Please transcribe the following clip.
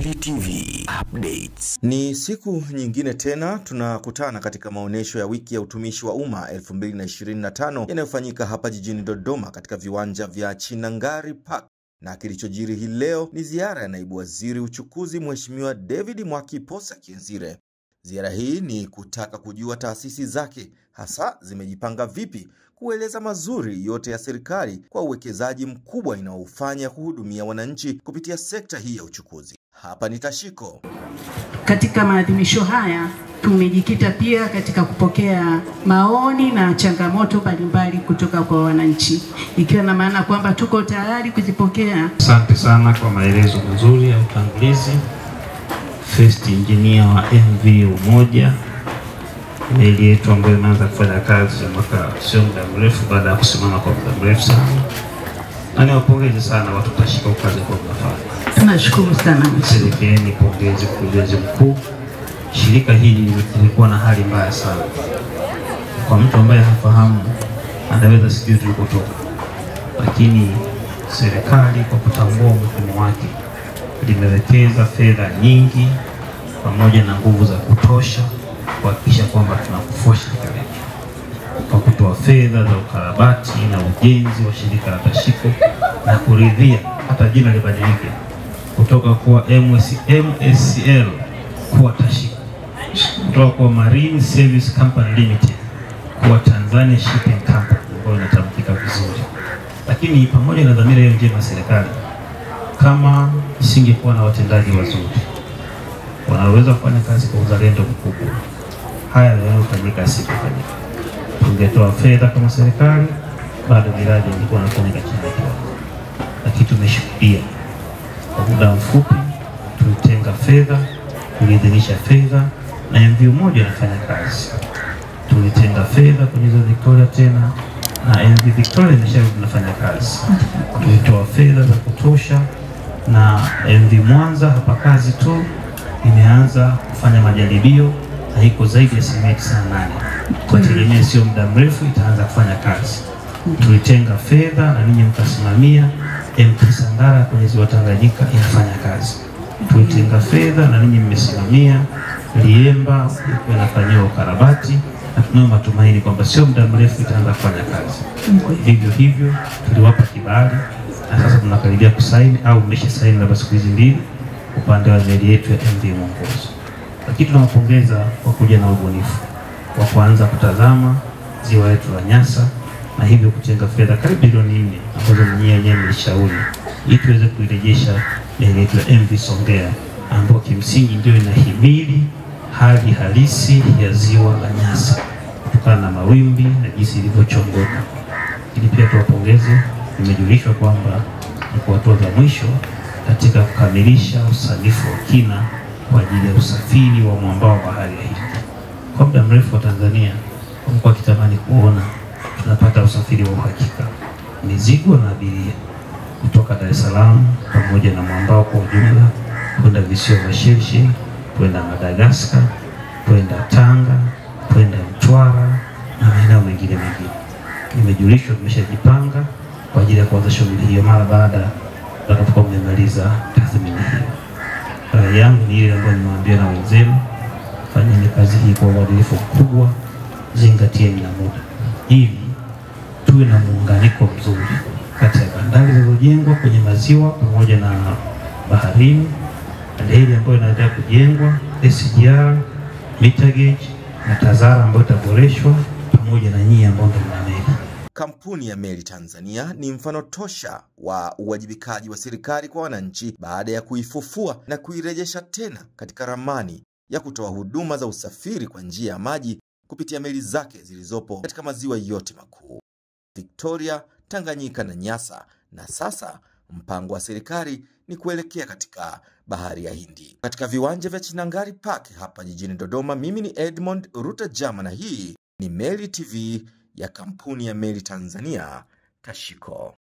Meli TV Updates. Ni siku nyingine tena tunakutana katika maonesho ya wiki ya utumishi wa umma 2025 yanayofanyika hapa jijini Dodoma katika viwanja vya Chinangari Park. Na kilichojiri hii leo ni ziara ya naibu waziri uchukuzi Mheshimiwa David Mwakiposa Kienzire. Ziara hii ni kutaka kujua taasisi zake hasa zimejipanga vipi kueleza mazuri yote ya serikali kwa uwekezaji mkubwa inaoufanya kuhudumia wananchi kupitia sekta hii ya uchukuzi. Hapa ni Tashiko. Katika maadhimisho haya tumejikita pia katika kupokea maoni na changamoto mbalimbali kutoka kwa wananchi, ikiwa na maana kwamba tuko tayari kuzipokea. Asante sana kwa maelezo mazuri ya utangulizi. First engineer wa MV Umoja, meli yetu ambayo imeanza kufanya kazi mwaka sio muda mrefu baada ya kusimama kwa muda mrefu sana. Na niwapongeze sana watu Tashiko kazi kwa mnafanya. Tunashukuru sana. Serikali pongezi mkurugenzi mkuu. Shirika hili lilikuwa na hali mbaya sana. Kwa mtu ambaye hafahamu anaweza sijui tulikotoka. Lakini serikali kwa kutambua umuhimu wake limewekeza fedha nyingi pamoja na nguvu za kutosha kuhakikisha kwamba tunakufosha kile. Kwa kutoa fedha za ukarabati na ujenzi wa shirika la Tashiko na kuridhia hata jina libadilike kutoka kwa MSCL kuwa Tashiko, kutoka kwa Marine Service Company Limited kuwa Tanzania Shipping Company, ambayo inatamkika vizuri. Lakini pamoja na dhamira hiyo njema serikali, kama isingekuwa na watendaji wazuri wanaweza kufanya kazi kwa uzalendo mkubwa, haya yanayofanyika yasingefanyika. Tungetoa fedha kama serikali, bado miradi ilikuwa inafanyika chini. Lakini tumeshuhudia kwa muda mfupi tulitenga fedha, tuliidhinisha fedha na MV Umoja inafanya kazi. Tulitenga fedha kwenye Victoria tena na MV Victoria inafanya kazi. Tulitoa fedha za kutosha na MV Mwanza hapa kazi tu imeanza kufanya majaribio na iko zaidi ya 98. Kwa tegemea sio muda mrefu itaanza kufanya kazi. Tulitenga fedha na ninyi mkasimamia MT Sangara kwenye ziwa Tanganyika inafanya kazi. Tulitenga fedha na ninyi mmesimamia Liemba inafanywa ukarabati na tunao matumaini kwamba sio muda mrefu itaanza kufanya kazi. Hivyo hivyo tuliwapa kibali na sasa tunakaribia kusaini au mmeshasaini na siku hizi mbili upande wa meli yetu ya MV Mwongozo. Lakini tunawapongeza kwa kuja na ubunifu wa kuanza kutazama ziwa letu la Nyasa na hivyo kutenga fedha karibu bilioni 4 ambazo mwenyewe mlishauri ili tuweze kuirejesha meli yetu ya MV Songea ambayo kimsingi ndio inahimili hali halisi ya ziwa la Nyasa kutokana na mawimbi na jinsi ilivyochongoka. Ili pia tuwapongeze, nimejulishwa kwamba ni kwa hatua za mwisho katika kukamilisha usanifu wa kina kwa ajili ya usafiri wa mwambao wa bahari hii. Kwa muda mrefu wa Tanzania wamekuwa kitamani kuona tunapata usafiri wa uhakika, mizigo na abiria kutoka Dar es Salaam pamoja na mwambao kwa ujumla kwenda visiwa vya Shelisheli, kwenda Madagascar, kwenda Tanga, kwenda Mtwara na maeneo mengine. Nimejulishwa tumeshajipanga kwa ajili ya kuanza shughuli hiyo mara baada tutakapokuwa tumemaliza tathmini hiyo. Rai yangu ni ile ambayo nimewaambia na wenzenu, fanyeni kazi hii kwa uadilifu mkubwa, zingatieni na muda ili tuwe na muunganiko mzuri kati ya bandari zilizojengwa kwenye maziwa pamoja na baharini, reli ambayo inaendelea kujengwa, SGR, meter gauge na TAZARA ambayo itaboreshwa pamoja na nyinyi ambao mna meli. Kampuni ya Meli Tanzania ni mfano tosha wa uwajibikaji wa serikali kwa wananchi baada ya kuifufua na kuirejesha tena katika ramani ya kutoa huduma za usafiri kwa njia ya maji kupitia meli zake zilizopo katika maziwa yote makuu, Victoria, Tanganyika na Nyasa, na sasa mpango wa serikali ni kuelekea katika bahari ya Hindi. Katika viwanja vya Chinangari Park hapa jijini Dodoma, mimi ni Edmond Rutajama na hii ni Meli TV ya kampuni ya Meli Tanzania Tashiko.